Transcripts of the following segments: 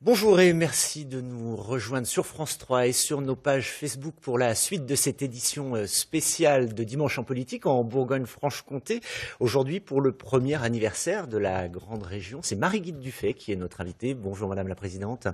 Bonjour et merci de nous rejoindre sur France 3 et sur nos pages Facebook pour la suite de cette édition spéciale de Dimanche en politique en Bourgogne-Franche-Comté. Aujourd'hui, pour le premier anniversaire de la grande région, c'est Marie-Guide Dufay qui est notre invitée. Bonjour Madame la Présidente.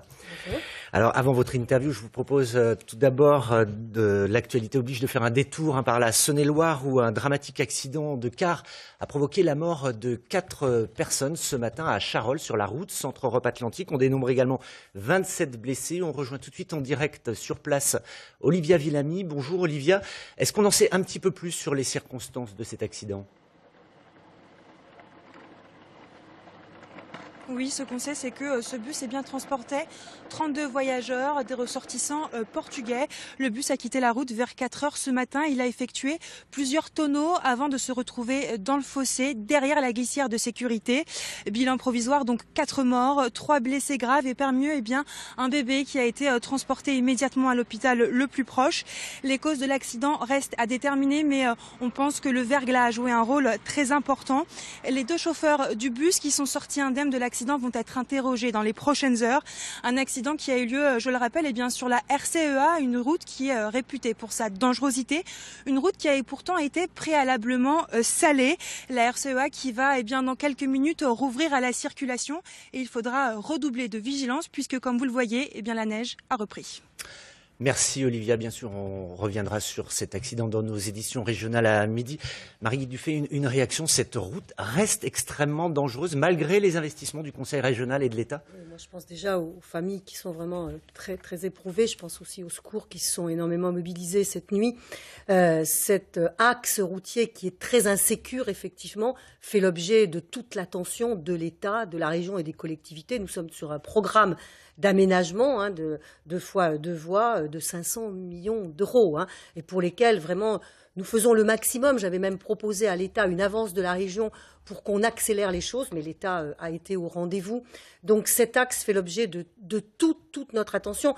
Bonjour. Alors avant votre interview, je vous propose tout d'abord de l'actualité oblige de faire un détour par la Saône-et-Loire où un dramatique accident de car a provoqué la mort de 4 personnes ce matin à Charolles sur la route Centre-Europe Atlantique. On dénombre également 27 blessés. On rejoint tout de suite en direct sur place Olivia Villamy. Bonjour Olivia. Est-ce qu'on en sait un petit peu plus sur les circonstances de cet accident ? Oui, ce qu'on sait, c'est que ce bus bien transportait 32 voyageurs, des ressortissants portugais. Le bus a quitté la route vers 4 heures ce matin. Il a effectué plusieurs tonneaux avant de se retrouver dans le fossé, derrière la glissière de sécurité. Bilan provisoire, donc 4 morts, 3 blessés graves et parmi eux, un bébé qui a été transporté immédiatement à l'hôpital le plus proche. Les causes de l'accident restent à déterminer, mais on pense que le verglas a joué un rôle très important. Les 2 chauffeurs du bus qui sont sortis indemnes de l'accident vont être interrogés dans les prochaines heures. Un accident qui a eu lieu, je le rappelle, sur la RCEA, une route qui est réputée pour sa dangerosité, une route qui a pourtant été préalablement salée. La RCEA qui va dans quelques minutes rouvrir à la circulation et il faudra redoubler de vigilance puisque, comme vous le voyez, la neige a repris. Merci Olivia, bien sûr, on reviendra sur cet accident dans nos éditions régionales à midi. Marie-Guide Dufay, une réaction, cette route reste extrêmement dangereuse malgré les investissements du Conseil régional et de l'État. Moi, je pense déjà aux familles qui sont vraiment très, très éprouvées. Je pense aussi aux secours qui se sont énormément mobilisés cette nuit. Cet axe routier qui est très insécure, effectivement, fait l'objet de toute l'attention de l'État, de la région et des collectivités. Nous sommes sur un programme d'aménagement de 2 fois 2 voies de 500 millions d'euros et pour lesquels vraiment nous faisons le maximum. J'avais même proposé à l'État une avance de la région pour qu'on accélère les choses, mais l'État a été au rendez-vous. Donc cet axe fait l'objet de toute notre attention,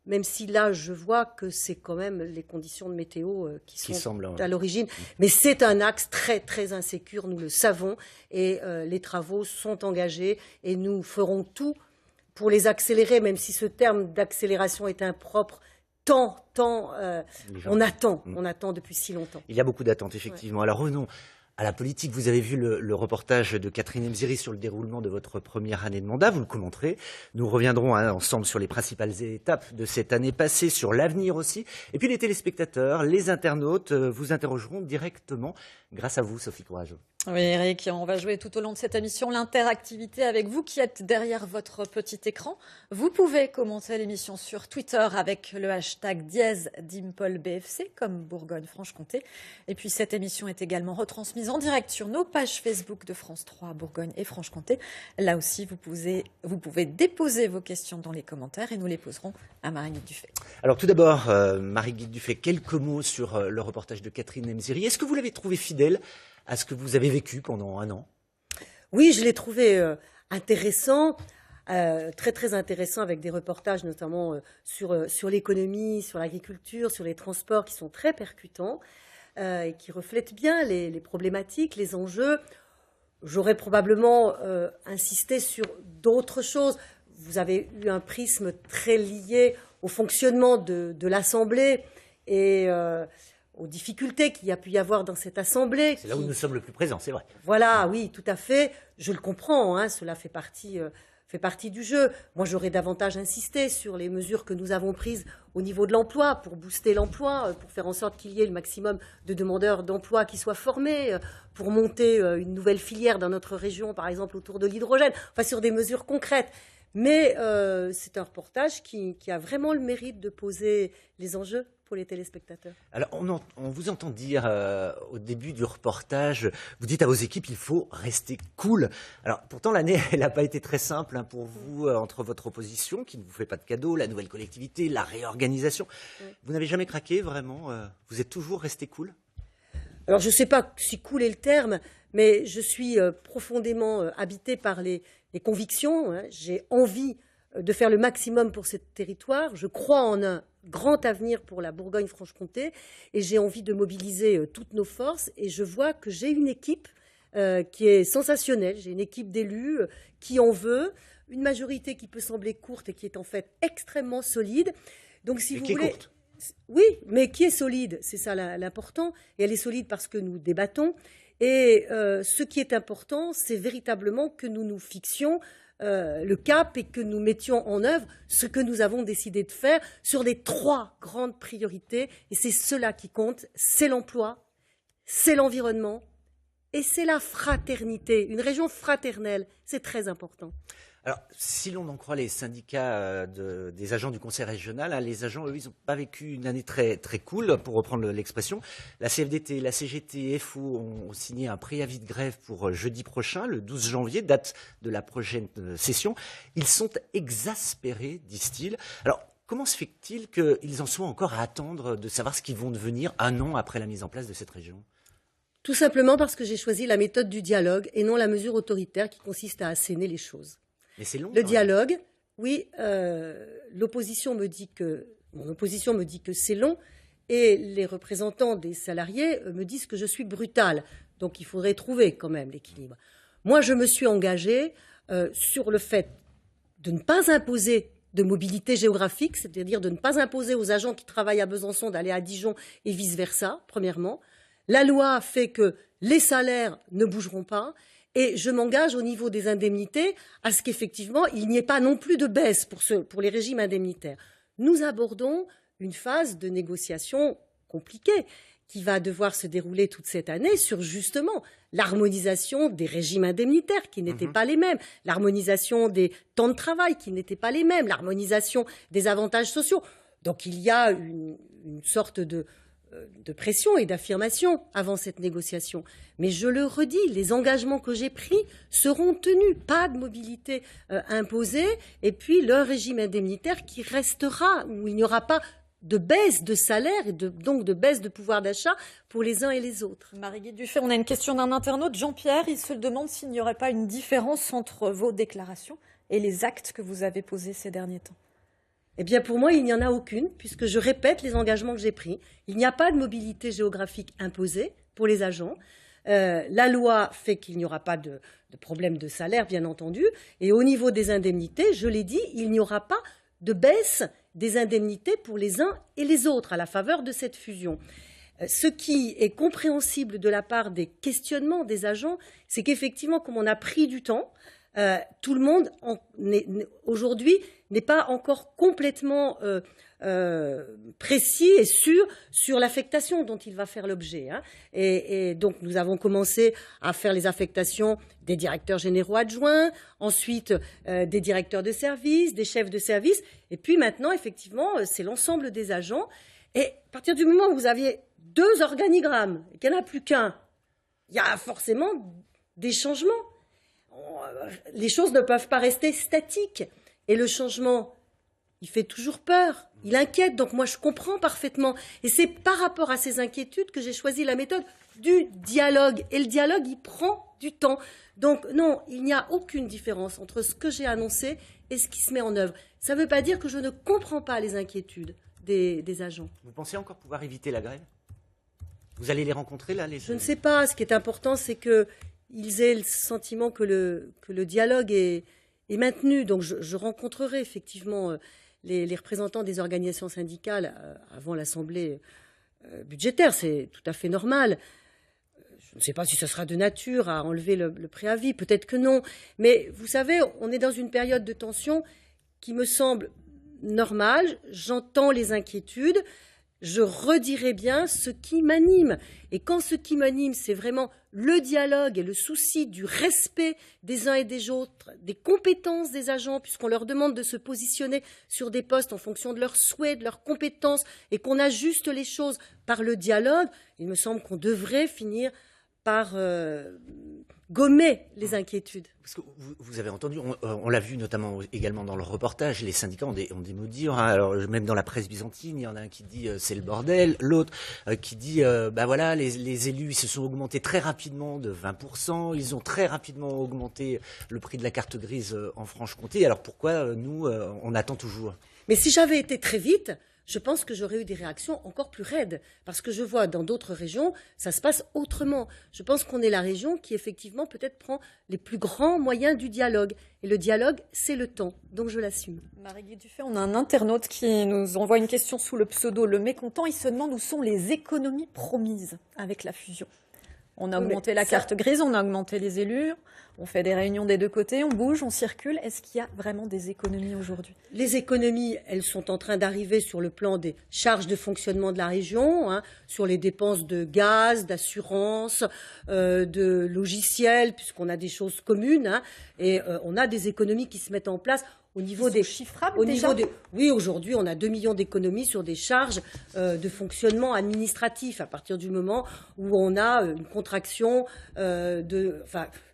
même si là je vois que c'est quand même les conditions de météo qui sont à l'origine. Mais c'est un axe très très insécure, nous le savons, et les travaux sont engagés et nous ferons tout pour les accélérer, même si ce terme d'accélération est impropre, on attend depuis si longtemps. Il y a beaucoup d'attentes, effectivement. Ouais. Alors revenons à la politique. Vous avez vu le reportage de Catherine Emziri sur le déroulement de votre première année de mandat. Vous le commenterez. Nous reviendrons ensemble sur les principales étapes de cette année passée, sur l'avenir aussi. Et puis les téléspectateurs, les internautes vous interrogeront directement grâce à vous, Sophie Courage. Oui, Eric, on va jouer tout au long de cette émission l'interactivité avec vous qui êtes derrière votre petit écran. Vous pouvez commenter l'émission sur Twitter avec le hashtag #DimpleBFC comme Bourgogne-Franche-Comté. Et puis cette émission est également retransmise en direct sur nos pages Facebook de France 3, Bourgogne et Franche-Comté. Là aussi, vous pouvez déposer vos questions dans les commentaires et nous les poserons à Marie-Guide Dufay. Alors tout d'abord, Marie-Guide Dufay, quelques mots sur le reportage de Catherine Emziri. Est-ce que vous l'avez trouvé fidèle à ce que vous avez vécu pendant un an? Oui, je l'ai trouvé intéressant, très très intéressant, avec des reportages notamment sur l'économie, sur l'agriculture, sur les transports qui sont très percutants et qui reflètent bien les problématiques, les enjeux. J'aurais probablement insisté sur d'autres choses. Vous avez eu un prisme très lié au fonctionnement de l'Assemblée et aux difficultés qu'il y a pu y avoir dans cette Assemblée. C'est là où nous sommes le plus présents, c'est vrai. Voilà, oui, tout à fait. Je le comprends, cela fait partie du jeu. Moi, j'aurais davantage insisté sur les mesures que nous avons prises au niveau de l'emploi, pour booster l'emploi, pour faire en sorte qu'il y ait le maximum de demandeurs d'emploi qui soient formés, pour monter une nouvelle filière dans notre région, par exemple autour de l'hydrogène, enfin sur des mesures concrètes. Mais c'est un reportage qui a vraiment le mérite de poser les enjeux pour les téléspectateurs. Alors, on vous entend dire au début du reportage, vous dites à vos équipes, il faut rester cool. Alors, pourtant, l'année, elle n'a pas été très simple pour vous, entre votre opposition, qui ne vous fait pas de cadeaux, la nouvelle collectivité, la réorganisation. Oui. Vous n'avez jamais craqué, vraiment? Vous êtes toujours resté cool? Alors, je ne sais pas si cool est le terme, mais je suis profondément habitée par les convictions. J'ai envie de faire le maximum pour ce territoire. Je crois en un grand avenir pour la Bourgogne-Franche-Comté et j'ai envie de mobiliser toutes nos forces. Et je vois que j'ai une équipe qui est sensationnelle. J'ai une équipe d'élus qui en veut, une majorité qui peut sembler courte et qui est en fait extrêmement solide. Donc, si vous voulez, courte. Oui, mais qui est solide, c'est ça l'important. Et elle est solide parce que nous débattons. Et ce qui est important, c'est véritablement que nous nous fixions le cap et que nous mettions en œuvre ce que nous avons décidé de faire sur les 3 grandes priorités. Et c'est cela qui compte, c'est l'emploi, c'est l'environnement et c'est la fraternité, une région fraternelle. C'est très important. Alors, si l'on en croit les syndicats des agents du conseil régional, hein, les agents, eux, ils n'ont pas vécu une année très, très cool, pour reprendre l'expression. La CFDT, la CGT, FO ont signé un préavis de grève pour jeudi prochain, le 12 janvier, date de la prochaine session. Ils sont exaspérés, disent-ils. Alors, comment se fait-il qu'ils en soient encore à attendre de savoir ce qu'ils vont devenir un an après la mise en place de cette région ? Tout simplement parce que j'ai choisi la méthode du dialogue et non la mesure autoritaire qui consiste à asséner les choses. Mais c'est long. Le dialogue, oui, mon opposition me dit que c'est long et les représentants des salariés me disent que je suis brutale. Donc il faudrait trouver quand même l'équilibre. Moi, je me suis engagée sur le fait de ne pas imposer de mobilité géographique, c'est-à-dire de ne pas imposer aux agents qui travaillent à Besançon d'aller à Dijon et vice-versa, premièrement. La loi fait que les salaires ne bougeront pas. Et je m'engage au niveau des indemnités à ce qu'effectivement, il n'y ait pas non plus de baisse pour les régimes indemnitaires. Nous abordons une phase de négociation compliquée qui va devoir se dérouler toute cette année sur justement l'harmonisation des régimes indemnitaires qui n'étaient pas les mêmes, l'harmonisation des temps de travail qui n'étaient pas les mêmes, l'harmonisation des avantages sociaux. Donc il y a une sorte de pression et d'affirmation avant cette négociation. Mais je le redis, les engagements que j'ai pris seront tenus. Pas de mobilité imposée et puis le régime indemnitaire qui restera, où il n'y aura pas de baisse de salaire et donc de baisse de pouvoir d'achat pour les uns et les autres. Marie-Guy Dufay, on a une question d'un internaute. Jean-Pierre, il se demande s'il n'y aurait pas une différence entre vos déclarations et les actes que vous avez posés ces derniers temps. Eh bien, pour moi, il n'y en a aucune, puisque je répète les engagements que j'ai pris. Il n'y a pas de mobilité géographique imposée pour les agents. La loi fait qu'il n'y aura pas de problème de salaire, bien entendu. Et au niveau des indemnités, je l'ai dit, il n'y aura pas de baisse des indemnités pour les uns et les autres à la faveur de cette fusion. Ce qui est compréhensible de la part des questionnements des agents, c'est qu'effectivement, comme on a pris du temps, tout le monde aujourd'hui n'est pas encore complètement précis et sûr sur l'affectation dont il va faire l'objet. Hein. Et donc nous avons commencé à faire les affectations des directeurs généraux adjoints, ensuite des directeurs de service, des chefs de service, et puis maintenant effectivement c'est l'ensemble des agents. Et à partir du moment où vous aviez 2 organigrammes et qu'il n'y en a plus qu'un, il y a forcément des changements. Les choses ne peuvent pas rester statiques. Et le changement, il fait toujours peur, il inquiète. Donc moi, je comprends parfaitement. Et c'est par rapport à ces inquiétudes que j'ai choisi la méthode du dialogue. Et le dialogue, il prend du temps. Donc non, il n'y a aucune différence entre ce que j'ai annoncé et ce qui se met en œuvre. Ça ne veut pas dire que je ne comprends pas les inquiétudes des agents. Vous pensez encore pouvoir éviter la grève ? Vous allez les rencontrer là, Je ne sais pas. Ce qui est important, c'est qu'ils aient le sentiment que le dialogue est maintenu. Donc je rencontrerai effectivement les représentants des organisations syndicales avant l'Assemblée budgétaire. C'est tout à fait normal. Je ne sais pas si ce sera de nature à enlever le préavis. Peut-être que non. Mais vous savez, on est dans une période de tension qui me semble normale. J'entends les inquiétudes. Je redirai bien ce qui m'anime. Et quand ce qui m'anime, c'est vraiment le dialogue et le souci du respect des uns et des autres, des compétences des agents, puisqu'on leur demande de se positionner sur des postes en fonction de leurs souhaits, de leurs compétences, et qu'on ajuste les choses par le dialogue, il me semble qu'on devrait finir par gommer les inquiétudes. Parce que vous avez entendu, on l'a vu notamment également dans le reportage, les syndicats ont des mots durs. Hein. Alors même dans la presse byzantine, il y en a un qui dit c'est le bordel, l'autre qui dit voilà, les élus ils se sont augmentés très rapidement de 20%, ils ont très rapidement augmenté le prix de la carte grise en Franche-Comté. Alors pourquoi nous on attend toujours ? Mais si j'avais été très vite, je pense que j'aurais eu des réactions encore plus raides. Parce que je vois dans d'autres régions, ça se passe autrement. Je pense qu'on est la région qui, effectivement, peut-être prend les plus grands moyens du dialogue. Et le dialogue, c'est le temps. Donc je l'assume. Marie-Guy Dufay, on a un internaute qui nous envoie une question sous le pseudo Le Mécontent. Il se demande où sont les économies promises avec la fusion. On a augmenté la carte grise, on a augmenté les élus, on fait des réunions des deux côtés, on bouge, on circule. Est-ce qu'il y a vraiment des économies aujourd'hui? Les économies, elles sont en train d'arriver sur le plan des charges de fonctionnement de la région, sur les dépenses de gaz, d'assurance, de logiciels, puisqu'on a des choses communes, et on a des économies qui se mettent en place. Au niveau des chiffrables déjà. Oui, aujourd'hui, on a 2 millions d'économies sur des charges de fonctionnement administratif à partir du moment où on a une contraction, une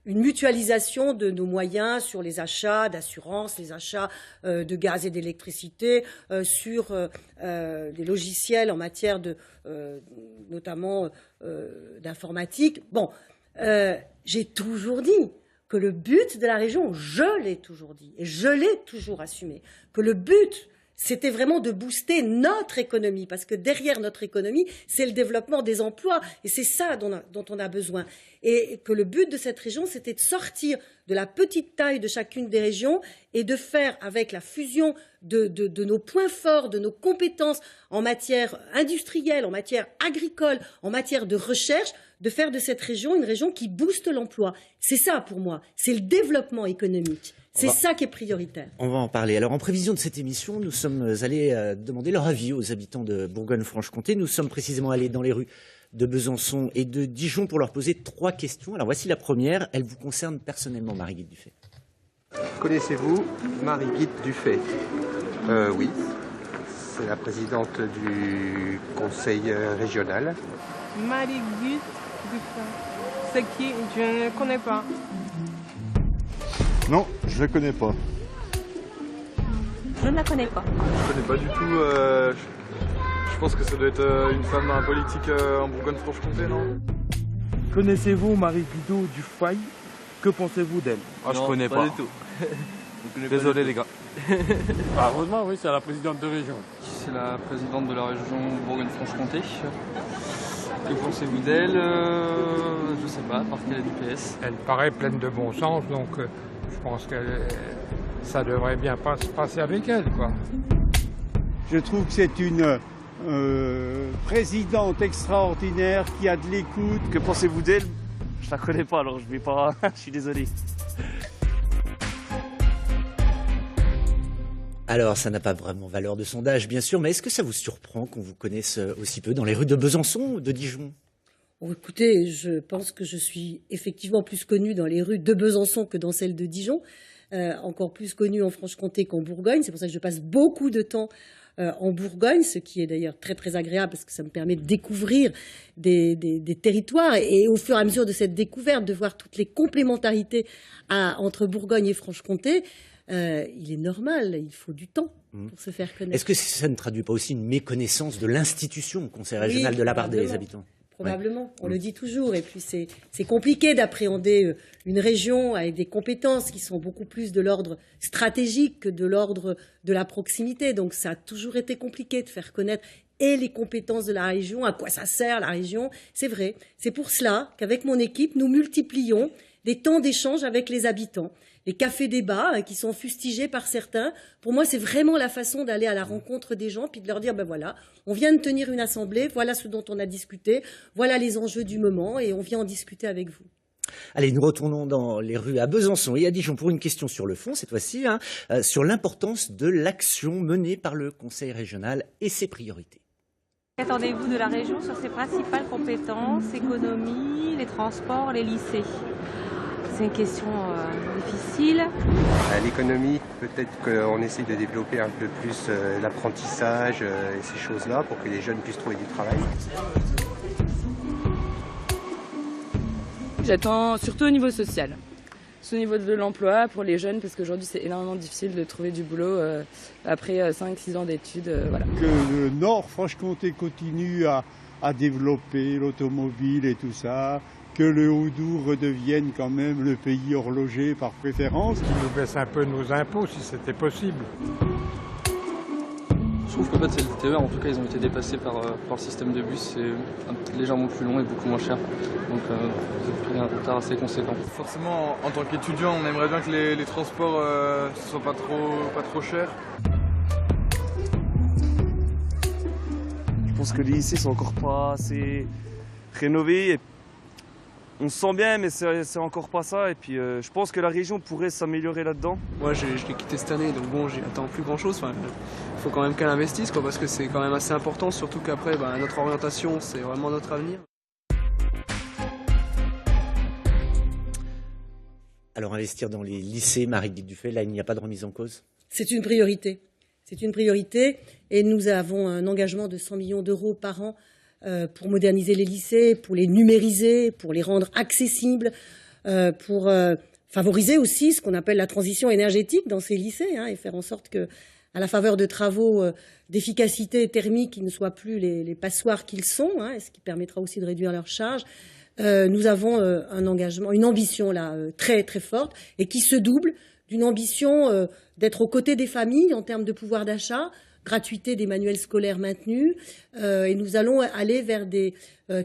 mutualisation de nos moyens sur les achats d'assurance, les achats de gaz et d'électricité, sur des logiciels en matière de, notamment d'informatique. Bon, j'ai toujours dit que le but de la région, je l'ai toujours dit, et je l'ai toujours assumé, que le but, c'était vraiment de booster notre économie, parce que derrière notre économie, c'est le développement des emplois, et c'est ça dont on a besoin. Et que le but de cette région, c'était de sortir de la petite taille de chacune des régions et de faire, avec la fusion de nos points forts, de nos compétences en matière industrielle, en matière agricole, en matière de recherche, de faire de cette région une région qui booste l'emploi. C'est ça pour moi, c'est le développement économique. C'est ça qui est prioritaire. On va en parler. Alors, en prévision de cette émission, nous sommes allés demander leur avis aux habitants de Bourgogne-Franche-Comté. Nous sommes précisément allés dans les rues de Besançon et de Dijon pour leur poser 3 questions. Alors, voici la première. Elle vous concerne personnellement, Marie-Guy Dufay. Connaissez-vous Marie-Guy Dufay? Oui. C'est la présidente du conseil régional. Marie-Guy Dufay. C'est qui? Je ne connais pas. Non, je ne la connais pas. Je ne la connais pas. Je ne connais pas du tout. Je pense que ça doit être une femme politique en Bourgogne-Franche-Comté, non? Connaissez-vous Marie-Guy Dufay? Que pensez-vous d'elle? Je ne connais pas. Du tout. Désolé les gars. Heureusement, oui, c'est la présidente de région. C'est la présidente de la région Bourgogne-Franche-Comté. Que pensez-vous d'elle? Je ne sais pas, parce qu'elle est du PS. Elle paraît pleine de bon sens, donc je pense que ça devrait bien pas se passer avec elle, quoi. Je trouve que c'est une présidente extraordinaire qui a de l'écoute. Que pensez-vous d'elle? Je la connais pas, alors je vais pas. Je suis désolé. Alors, ça n'a pas vraiment valeur de sondage, bien sûr, mais est-ce que ça vous surprend qu'on vous connaisse aussi peu dans les rues de Besançon ou de Dijon? Oh, écoutez, je pense que je suis effectivement plus connue dans les rues de Besançon que dans celles de Dijon, encore plus connue en Franche-Comté qu'en Bourgogne. C'est pour ça que je passe beaucoup de temps en Bourgogne, ce qui est d'ailleurs très très agréable parce que ça me permet de découvrir des territoires et au fur et à mesure de cette découverte, de voir toutes les complémentarités entre Bourgogne et Franche-Comté. Il est normal, il faut du temps pour se faire connaître. Est-ce que ça ne traduit pas aussi une méconnaissance de l'institution conseil régional de la part des habitants? Probablement, on le dit toujours. Et puis c'est compliqué d'appréhender une région avec des compétences qui sont beaucoup plus de l'ordre stratégique que de l'ordre de la proximité. Donc ça a toujours été compliqué de faire connaître et les compétences de la région, à quoi ça sert la région. C'est vrai. C'est pour cela qu'avec mon équipe, nous multiplions des temps d'échange avec les habitants. Les cafés-débats qui sont fustigés par certains, pour moi, c'est vraiment la façon d'aller à la rencontre des gens, puis de leur dire, ben voilà, on vient de tenir une assemblée, voilà ce dont on a discuté, voilà les enjeux du moment, et on vient en discuter avec vous. Allez, nous retournons dans les rues à Besançon et à Dijon pour une question sur le fond, cette fois-ci, sur l'importance de l'action menée par le conseil régional et ses priorités. Qu'attendez-vous de la région sur ses principales compétences, économie, les transports, les lycées? C'est une question difficile. À l'économie, peut-être qu'on essaie de développer un peu plus l'apprentissage et ces choses-là pour que les jeunes puissent trouver du travail. J'attends surtout au niveau social. Au niveau de l'emploi pour les jeunes, parce qu'aujourd'hui c'est énormément difficile de trouver du boulot après 5-6 ans d'études. Voilà. Que le Nord Franche-Comté continue à développer l'automobile et tout ça. Que le Haut-Doubs redevienne quand même le pays horloger par préférence. Qu'ils nous baissent un peu nos impôts si c'était possible. trouve qu'en fait, les TER, en tout cas, ils ont été dépassés par le système de bus. C'est légèrement plus long et beaucoup moins cher. Donc, ils ont pris un retard assez conséquent. Forcément, en tant qu'étudiant, on aimerait bien que les transports ne soient pas trop chers. Je pense que les lycées sont encore pas assez rénovés. Et on se sent bien, mais c'est encore pas ça. Et puis je pense que la région pourrait s'améliorer là-dedans. Moi, je l'ai quitté cette année, donc bon, j'attends plus grand-chose. Enfin, il faut quand même qu'elle investisse, quoi, parce que c'est quand même assez important, surtout qu'après, notre orientation, c'est vraiment notre avenir. Alors investir dans les lycées, Marie-Guy Dufay, là il n'y a pas de remise en cause? C'est une priorité. C'est une priorité et nous avons un engagement de 100 millions d'euros par an pour moderniser les lycées, pour les numériser, pour les rendre accessibles, pour favoriser aussi ce qu'on appelle la transition énergétique dans ces lycées et faire en sorte que, à la faveur de travaux d'efficacité thermique, ils ne soient plus les passoires qu'ils sont, ce qui permettra aussi de réduire leurs charges. Nous avons un engagement, une ambition là très très forte et qui se double d'une ambition d'être aux côtés des familles en termes de pouvoir d'achat, gratuité des manuels scolaires maintenus, et nous allons aller vers des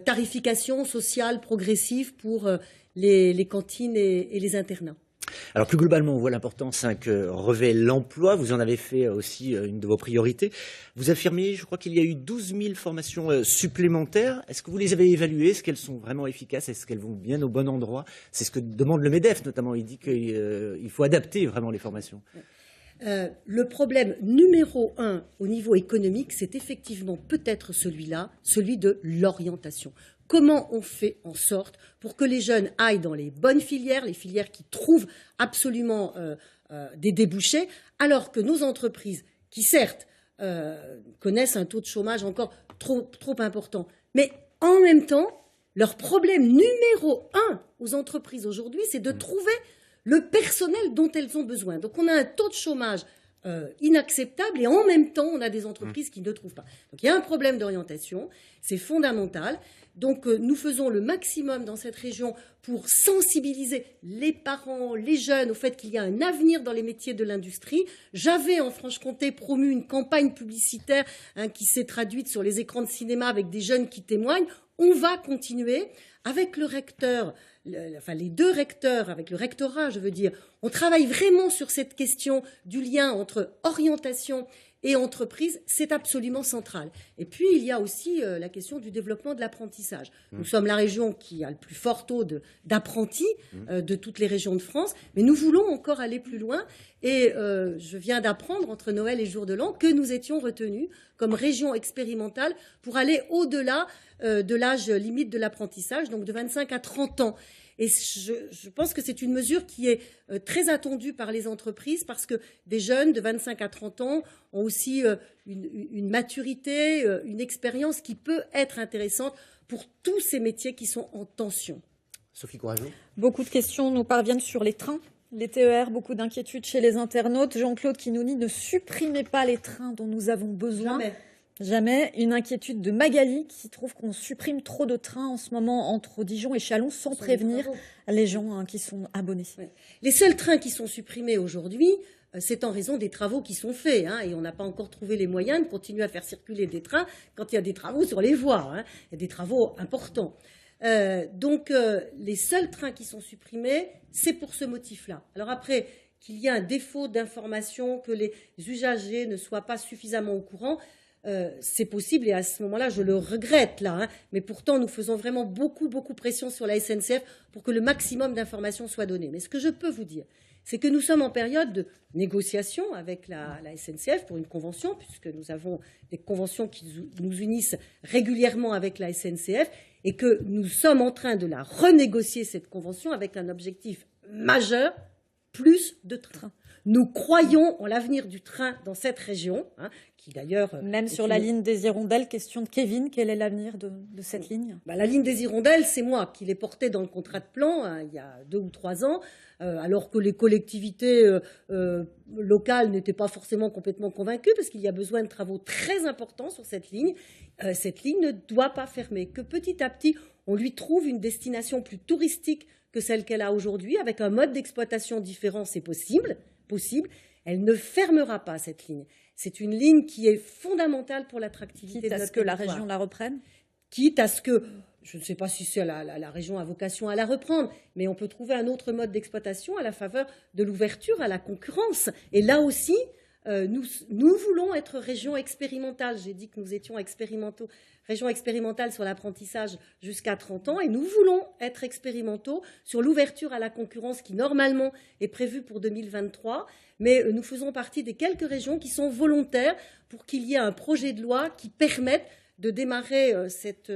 tarifications sociales progressives pour les cantines et les internats. Alors plus globalement, on voit l'importance que revêt l'emploi. Vous en avez fait aussi une de vos priorités. Vous affirmez, je crois qu'il y a eu 12 000 formations supplémentaires. Est-ce que vous les avez évaluées? Est-ce qu'elles sont vraiment efficaces? Est-ce qu'elles vont bien au bon endroit? C'est ce que demande le MEDEF notamment. Il dit qu'il faut adapter vraiment les formations. Le problème numéro 1 au niveau économique, c'est effectivement peut-être celui-là, celui de l'orientation. Comment on fait en sorte pour que les jeunes aillent dans les bonnes filières, les filières qui trouvent absolument des débouchés, alors que nos entreprises, qui certes connaissent un taux de chômage encore trop important, mais en même temps, leur problème numéro 1 aux entreprises aujourd'hui, c'est de trouver le personnel dont elles ont besoin. Donc on a un taux de chômage inacceptable et en même temps, on a des entreprises qui ne trouvent pas. Donc il y a un problème d'orientation, c'est fondamental. Donc nous faisons le maximum dans cette région pour sensibiliser les parents, les jeunes au fait qu'il y a un avenir dans les métiers de l'industrie. J'avais en Franche-Comté promu une campagne publicitaire qui s'est traduite sur les écrans de cinéma avec des jeunes qui témoignent. On va continuer avec le recteur, les deux recteurs, avec le rectorat, je veux dire. On travaille vraiment sur cette question du lien entre orientation et entreprise, c'est absolument central. Et puis, il y a aussi la question du développement de l'apprentissage. Nous sommes la région qui a le plus fort taux d'apprentis de toutes les régions de France, mais nous voulons encore aller plus loin. Et je viens d'apprendre, entre Noël et Jour de l'An, que nous étions retenus comme région expérimentale pour aller au-delà de l'âge limite de l'apprentissage, donc de 25 à 30 ans. Et je pense que c'est une mesure qui est très attendue par les entreprises parce que des jeunes de 25 à 30 ans ont aussi une maturité, une expérience qui peut être intéressante pour tous ces métiers qui sont en tension. Sophie Courageau. Beaucoup de questions nous parviennent sur les trains, les TER, beaucoup d'inquiétudes chez les internautes. Jean-Claude qui nous dit ne supprimez pas les trains dont nous avons besoin. Jamais. Une inquiétude de Magali qui trouve qu'on supprime trop de trains en ce moment entre Dijon et Châlons sans prévenir les gens qui sont abonnés. Ouais. Les seuls trains qui sont supprimés aujourd'hui, c'est en raison des travaux qui sont faits. Et on n'a pas encore trouvé les moyens de continuer à faire circuler des trains quand il y a des travaux sur les voies. Il y a des travaux importants. Donc les seuls trains qui sont supprimés, c'est pour ce motif-là. Alors après, qu'il y a un défaut d'information, que les usagers ne soient pas suffisamment au courant, c'est possible et à ce moment-là, je le regrette là. Mais pourtant, nous faisons vraiment beaucoup pression sur la SNCF pour que le maximum d'informations soient données. Mais ce que je peux vous dire, c'est que nous sommes en période de négociation avec la SNCF pour une convention, puisque nous avons des conventions qui nous unissent régulièrement avec la SNCF et que nous sommes en train de la renégocier, cette convention, avec un objectif majeur, plus de trains. Nous croyons en l'avenir du train dans cette région, qui d'ailleurs... Même sur la ligne des Hirondelles, question de Kevin, quel est l'avenir de cette ligne? La ligne des Hirondelles, c'est moi qui l'ai portée dans le contrat de plan il y a 2 ou 3 ans, alors que les collectivités locales n'étaient pas forcément complètement convaincues, parce qu'il y a besoin de travaux très importants sur cette ligne. Cette ligne ne doit pas fermer, que petit à petit, on lui trouve une destination plus touristique que celle qu'elle a aujourd'hui, avec un mode d'exploitation différent, c'est possible. Elle ne fermera pas cette ligne. C'est une ligne qui est fondamentale pour l'attractivité de notre Quitte à ce que la territoire. région la reprenne? Quitte à ce que, je ne sais pas si la région a vocation à la reprendre, mais on peut trouver un autre mode d'exploitation à la faveur de l'ouverture à la concurrence. Et là aussi, nous voulons être région expérimentale. J'ai dit que nous étions région expérimentale sur l'apprentissage jusqu'à 30 ans, et nous voulons être expérimentaux sur l'ouverture à la concurrence qui, normalement, est prévue pour 2023. Mais nous faisons partie des quelques régions qui sont volontaires pour qu'il y ait un projet de loi qui permette de démarrer cet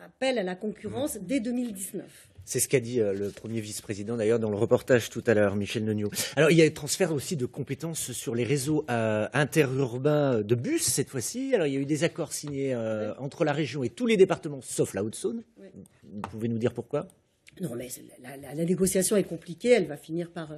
appel à la concurrence dès 2019. C'est ce qu'a dit le premier vice-président, d'ailleurs, dans le reportage tout à l'heure, Michel Nognaud. Alors, il y a un transfert aussi de compétences sur les réseaux interurbains de bus, cette fois-ci. Alors, il y a eu des accords signés entre la région et tous les départements, sauf la Haute-Saône. Oui. Vous pouvez nous dire pourquoi? Non, mais la négociation est compliquée, elle va finir par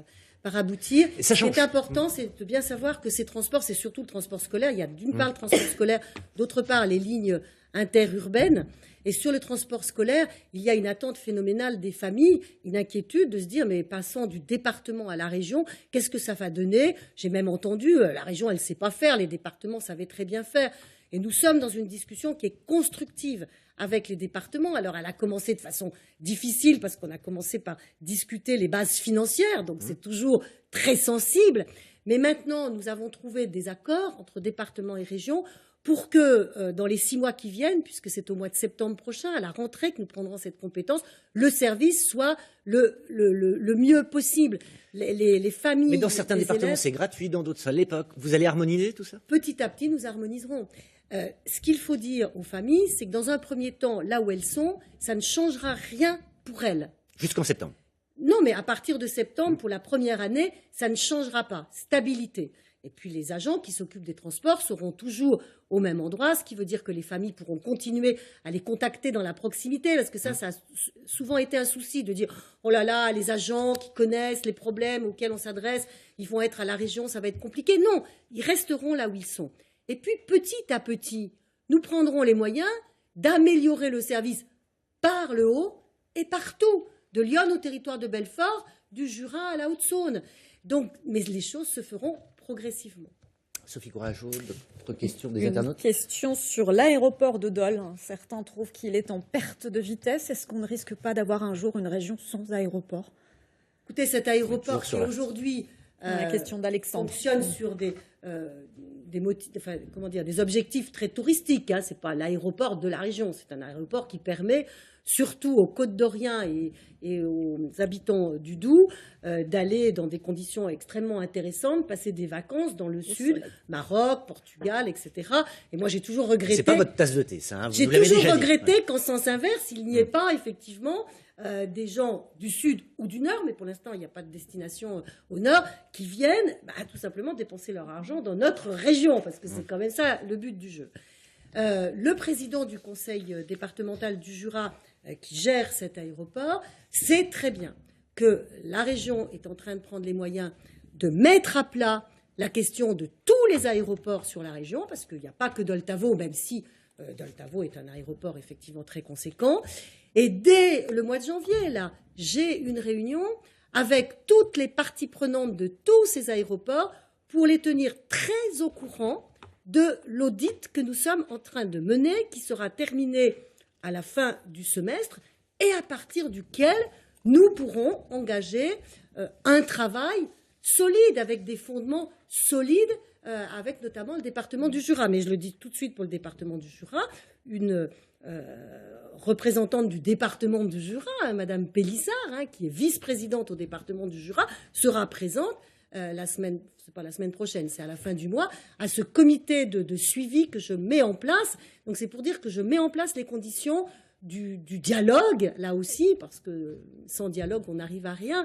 aboutir. Ce qui est important, c'est de bien savoir que ces transports, c'est surtout le transport scolaire. Il y a d'une part le transport scolaire, d'autre part les lignes interurbaines. Et sur le transport scolaire, il y a une attente phénoménale des familles, une inquiétude de se dire, mais passant du département à la région, qu'est-ce que ça va donner? J'ai même entendu, la région, elle ne sait pas faire, les départements savaient très bien faire. Et nous sommes dans une discussion qui est constructive avec les départements. Alors, elle a commencé de façon difficile parce qu'on a commencé par discuter les bases financières, donc c'est toujours très sensible. Mais maintenant, nous avons trouvé des accords entre départements et régions pour que, dans les 6 mois qui viennent, puisque c'est au mois de septembre prochain, à la rentrée, que nous prendrons cette compétence, le service soit le mieux possible. Les familles... Mais dans certains départements, c'est gratuit, dans d'autres, c'est à l'époque. Vous allez harmoniser tout ça? Petit à petit, nous harmoniserons. Ce qu'il faut dire aux familles, c'est que dans un premier temps, là où elles sont, ça ne changera rien pour elles. Jusqu'en septembre? Non, mais à partir de septembre, pour la première année, ça ne changera pas. Stabilité. Et puis les agents qui s'occupent des transports seront toujours au même endroit, ce qui veut dire que les familles pourront continuer à les contacter dans la proximité, parce que ça a souvent été un souci de dire « Oh là là, les agents qui connaissent les problèmes auxquels on s'adresse, ils vont être à la région, ça va être compliqué. » Non, ils resteront là où ils sont. Et puis petit à petit, nous prendrons les moyens d'améliorer le service par le haut et partout, de Lyon au territoire de Belfort, du Jura à la Haute-Saône. Donc, mais les choses se feront progressivement. Sophie Courageau, d'autres questions des internautes? Une question sur l'aéroport de Dole. Certains trouvent qu'il est en perte de vitesse. Est-ce qu'on ne risque pas d'avoir un jour une région sans aéroport? Écoutez, cet aéroport qui aujourd'hui fonctionne sur des objectifs très touristiques. Hein. Ce n'est pas l'aéroport de la région, c'est un aéroport qui permet surtout aux Côtes-d'Oriens et aux habitants du Doubs d'aller dans des conditions extrêmement intéressantes, passer des vacances dans le sud, Maroc, Portugal, etc. Et moi, j'ai toujours regretté... C'est pas votre tasse de thé, ça. Hein, j'ai toujours regretté qu'en sens inverse, il n'y ait pas effectivement des gens du sud ou du nord, mais pour l'instant, il n'y a pas de destination au nord, qui viennent tout simplement dépenser leur argent dans notre région, parce que c'est quand même ça le but du jeu. Le président du conseil départemental du Jura qui gère cet aéroport sait très bien que la région est en train de prendre les moyens de mettre à plat la question de tous les aéroports sur la région, parce qu'il n'y a pas que Doltavo, même si Doltavo est un aéroport effectivement très conséquent. Et dès le mois de janvier, là, j'ai une réunion avec toutes les parties prenantes de tous ces aéroports pour les tenir très au courant de l'audit que nous sommes en train de mener, qui sera terminé à la fin du semestre, et à partir duquel nous pourrons engager un travail solide, avec des fondements solides, avec notamment le département du Jura. Mais je le dis tout de suite pour le département du Jura, une représentante du département du Jura, Madame Pélissard, qui est vice-présidente au département du Jura, sera présente c'est pas la semaine prochaine, c'est à la fin du mois, à ce comité de suivi que je mets en place. Donc c'est pour dire que je mets en place les conditions du dialogue, là aussi, parce que sans dialogue, on n'arrive à rien.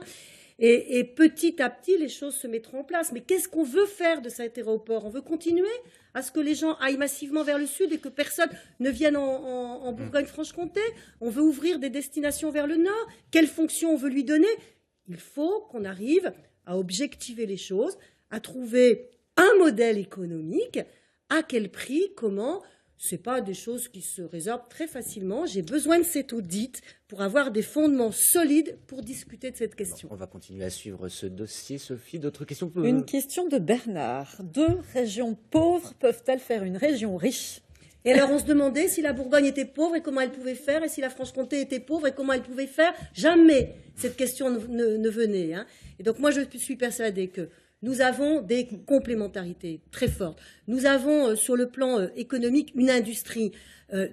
Et petit à petit, les choses se mettront en place. Mais qu'est-ce qu'on veut faire de cet aéroport? On veut continuer à ce que les gens aillent massivement vers le sud et que personne ne vienne en Bourgogne-Franche-Comté? On veut ouvrir des destinations vers le nord? Quelle fonction on veut lui donner? Il faut qu'on arrive à objectiver les choses, à trouver un modèle économique, à quel prix, comment, ce n'est pas des choses qui se résorbent très facilement. J'ai besoin de cet audit pour avoir des fondements solides pour discuter de cette question. On va continuer à suivre ce dossier. Sophie, d'autres questions? Une question de Bernard. 2 régions pauvres peuvent-elles faire une région riche? Et alors on se demandait si la Bourgogne était pauvre et comment elle pouvait faire, et si la Franche-Comté était pauvre et comment elle pouvait faire. Jamais cette question ne venait. Hein. Et donc moi je suis persuadée que nous avons des complémentarités très fortes. Nous avons sur le plan économique une industrie.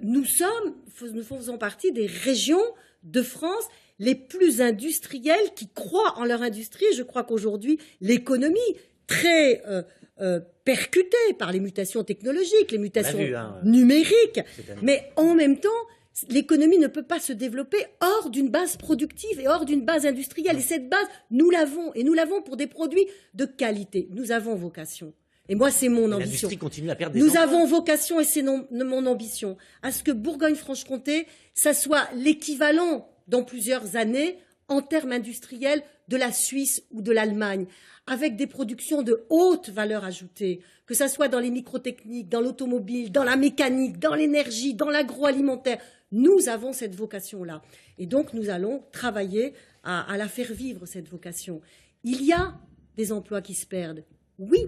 Nous faisons partie des régions de France les plus industrielles qui croient en leur industrie. Je crois qu'aujourd'hui l'économie très percutée par les mutations technologiques, les mutations numériques, mais en même temps, l'économie ne peut pas se développer hors d'une base productive et hors d'une base industrielle. Et cette base, nous l'avons, et nous l'avons pour des produits de qualité. Nous avons vocation. Et moi, c'est mon ambition. L'industrie continue à perdre des Nous emplois. avons vocation, et c'est mon ambition, à ce que Bourgogne-Franche-Comté, ça soit l'équivalent dans plusieurs années, en termes industriels, de la Suisse ou de l'Allemagne, avec des productions de haute valeur ajoutée, que ça soit dans les microtechniques, dans l'automobile, dans la mécanique, dans l'énergie, dans l'agroalimentaire. Nous avons cette vocation-là. Et donc, nous allons travailler à la faire vivre, cette vocation. Il y a des emplois qui se perdent, oui,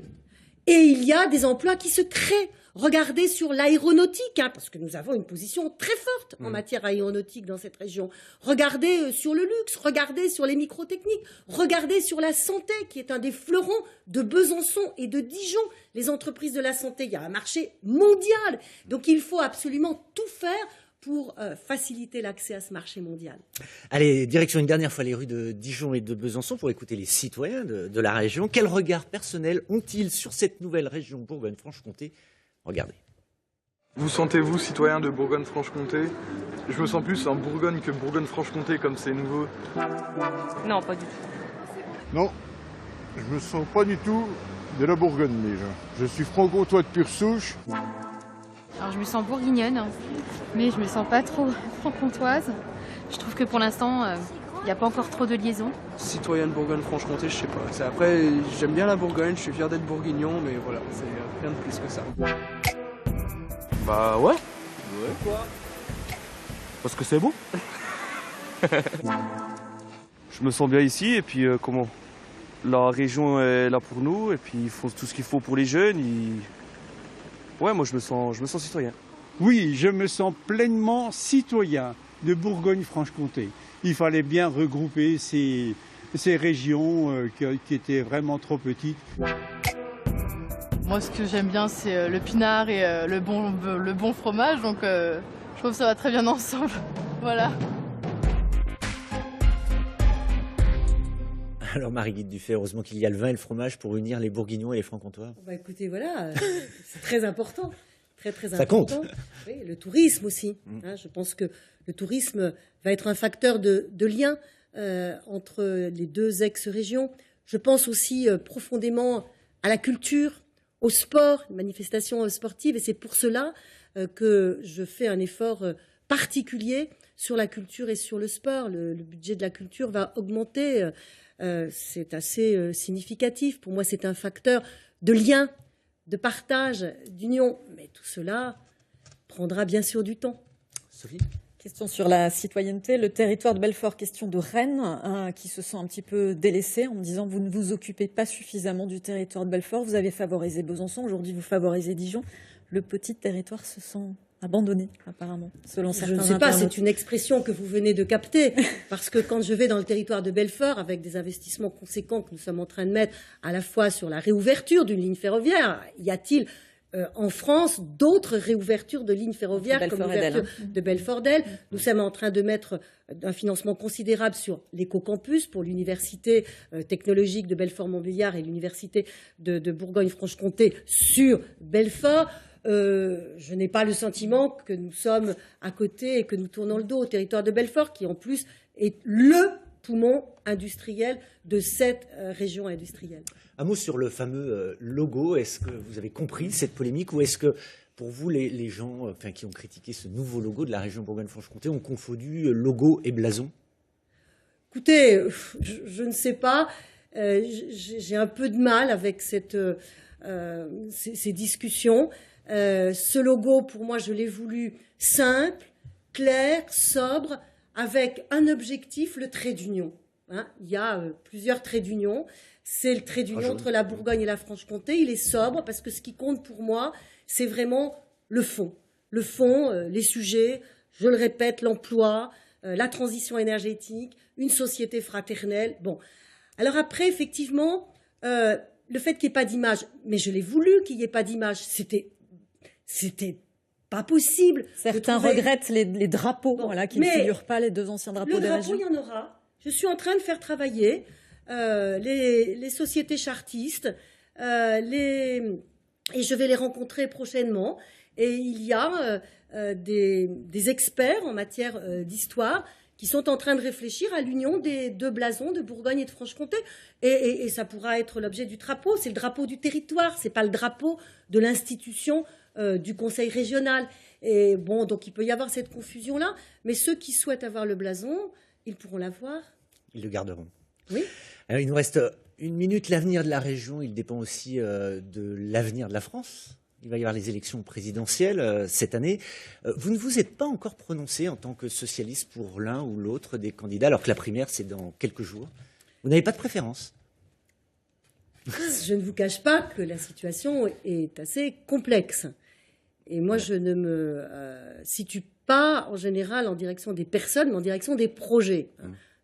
et il y a des emplois qui se créent. Regardez sur l'aéronautique, hein, parce que nous avons une position très forte en matière aéronautique dans cette région. Regardez sur le luxe, regardez sur les microtechniques, regardez sur la santé, qui est un des fleurons de Besançon et de Dijon. Les entreprises de la santé, il y a un marché mondial. Donc il faut absolument tout faire pour faciliter l'accès à ce marché mondial. Allez, direction une dernière fois les rues de Dijon et de Besançon pour écouter les citoyens de la région. Quel regard personnel ont-ils sur cette nouvelle région Bourgogne-Franche-Comté? Regardez. Vous sentez-vous citoyen de Bourgogne-Franche-Comté? Je me sens plus en Bourgogne que Bourgogne-Franche-Comté comme c'est nouveau. Non, pas du tout. Non, je me sens pas du tout de la Bourgogne déjà. Je suis franc-comtois de pure souche. Alors je me sens bourguignonne, mais je me sens pas trop franc-comtoise. Je trouve que pour l'instant, il n'y a pas encore trop de liaisons. Citoyen de Bourgogne-Franche-Comté, je sais pas. Après, j'aime bien la Bourgogne, je suis fier d'être bourguignon, mais voilà, c'est rien de plus que ça. Bah ouais, Ouais, quoi? parce que c'est beau. Je me sens bien ici et puis comment la région est là pour nous et puis ils font tout ce qu'il faut pour les jeunes. Ouais, moi je me sens citoyen. Oui, je me sens pleinement citoyen de Bourgogne-Franche-Comté. Il fallait bien regrouper ces régions qui étaient vraiment trop petites. Moi, ce que j'aime bien, c'est le pinard et le bon fromage, donc je trouve que ça va très bien ensemble. Voilà. Alors Marie-Guide Dufay, heureusement qu'il y a le vin et le fromage pour unir les Bourguignons et les Francs-Comtois. Bah écoutez, voilà, c'est très important. Très Ça important. compte. Oui, le tourisme aussi. Hein, je pense que le tourisme va être un facteur de lien entre les deux ex-régions. Je pense aussi profondément à la culture, au sport, une manifestation sportive, et c'est pour cela que je fais un effort particulier sur la culture et sur le sport. Le budget de la culture va augmenter. C'est assez significatif. Pour moi, c'est un facteur de lien, de partage, d'union. Mais tout cela prendra bien sûr du temps. Sophie ? Question sur la citoyenneté. Le territoire de Belfort, question de Rennes, qui se sent un petit peu délaissé en me disant vous ne vous occupez pas suffisamment du territoire de Belfort. Vous avez favorisé Besançon, aujourd'hui vous favorisez Dijon. Le petit territoire se sent abandonné, apparemment, selon certains Je ne sais pas, internautes. c'est une expression que vous venez de capter, parce que quand je vais dans le territoire de Belfort, avec des investissements conséquents que nous sommes en train de mettre à la fois sur la réouverture d'une ligne ferroviaire, y a-t-il en France d'autres réouvertures de lignes ferroviaires comme l'ouverture de Belfort-Del? Nous sommes en train de mettre un financement considérable sur l'éco-campus pour l'université technologique de Belfort-Montbéliard et l'université de Bourgogne-Franche-Comté sur Belfort. Je n'ai pas le sentiment que nous sommes à côté et que nous tournons le dos au territoire de Belfort, qui en plus est le poumon industriel de cette région industrielle. Un mot sur le fameux logo. Est-ce que vous avez compris cette polémique, ou est-ce que pour vous, les gens qui ont critiqué ce nouveau logo de la région Bourgogne-Franche-Comté ont confondu logo et blason? Écoutez, je ne sais pas. J'ai un peu de mal avec ces discussions. Ce logo, pour moi, je l'ai voulu simple, clair, sobre, avec un objectif, le trait d'union. Hein, il y a plusieurs traits d'union. C'est le trait d'union entre la Bourgogne et la Franche-Comté. Il est sobre parce que ce qui compte pour moi, c'est vraiment le fond. Le fond, les sujets, je le répète, l'emploi, la transition énergétique, une société fraternelle. Bon. Alors après, effectivement, le fait qu'il n'y ait pas d'image, mais je l'ai voulu qu'il n'y ait pas d'image, c'était pas possible. Certains regrettent les drapeaux, voilà, qui ne figurent pas, les 2 anciens drapeaux des régions. Le drapeau, il y en aura. Je suis en train de faire travailler les sociétés chartistes, et je vais les rencontrer prochainement. Et il y a des experts en matière d'histoire qui sont en train de réfléchir à l'union des 2 blasons de Bourgogne et de Franche-Comté. Et ça pourra être l'objet du drapeau. C'est le drapeau du territoire, c'est pas le drapeau de l'institution du conseil régional. Et bon, donc il peut y avoir cette confusion-là. Mais ceux qui souhaitent avoir le blason, ils pourront l'avoir. Ils le garderont. Oui. Alors, il nous reste 1 minute. L'avenir de la région, il dépend aussi de l'avenir de la France. Il va y avoir les élections présidentielles cette année. Vous ne vous êtes pas encore prononcé en tant que socialiste pour l'un ou l'autre des candidats, alors que la primaire, c'est dans quelques jours. Vous n'avez pas de préférence? Je ne vous cache pas que la situation est assez complexe. Et moi, je ne me situe pas, en général, en direction des personnes, mais en direction des projets.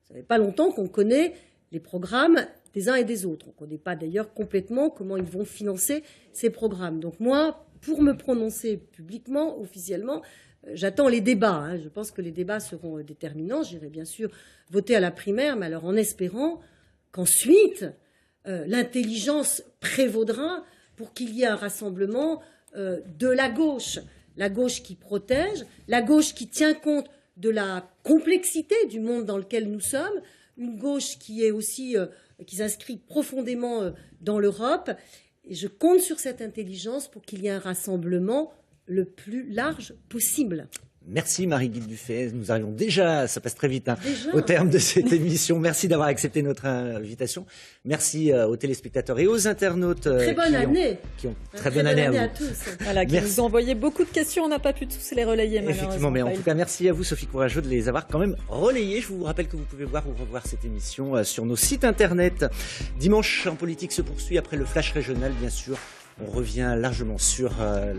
Ça fait pas longtemps qu'on connaît les programmes des uns et des autres. On ne connaît pas d'ailleurs complètement comment ils vont financer ces programmes. Donc moi, pour me prononcer publiquement, officiellement, j'attends les débats. Je pense que les débats seront déterminants. J'irai bien sûr voter à la primaire, mais alors en espérant qu'ensuite, l'intelligence prévaudra pour qu'il y ait un rassemblement de la gauche qui protège, la gauche qui tient compte de la complexité du monde dans lequel nous sommes, une gauche qui est aussi qui s'inscrit profondément dans l'Europe. Et je compte sur cette intelligence pour qu'il y ait un rassemblement le plus large possible. Merci Marie-Guilde Dufay. Nous arrivons déjà, ça passe très vite, au terme de cette émission. Merci d'avoir accepté notre invitation. Merci aux téléspectateurs et aux internautes. Très bonne année. Très bonne année à tous. Voilà, qui nous ont envoyé beaucoup de questions. On n'a pas pu tous les relayer, malheureusement. Effectivement, mais en tout cas, merci à vous, Sophie Courageux, de les avoir quand même relayés. Je vous rappelle que vous pouvez voir ou revoir cette émission sur nos sites internet. Dimanche en politique se poursuit après le flash régional, bien sûr. On revient largement sur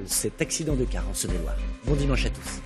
cet accident de car en Saône-et-Loire. Bon dimanche à tous.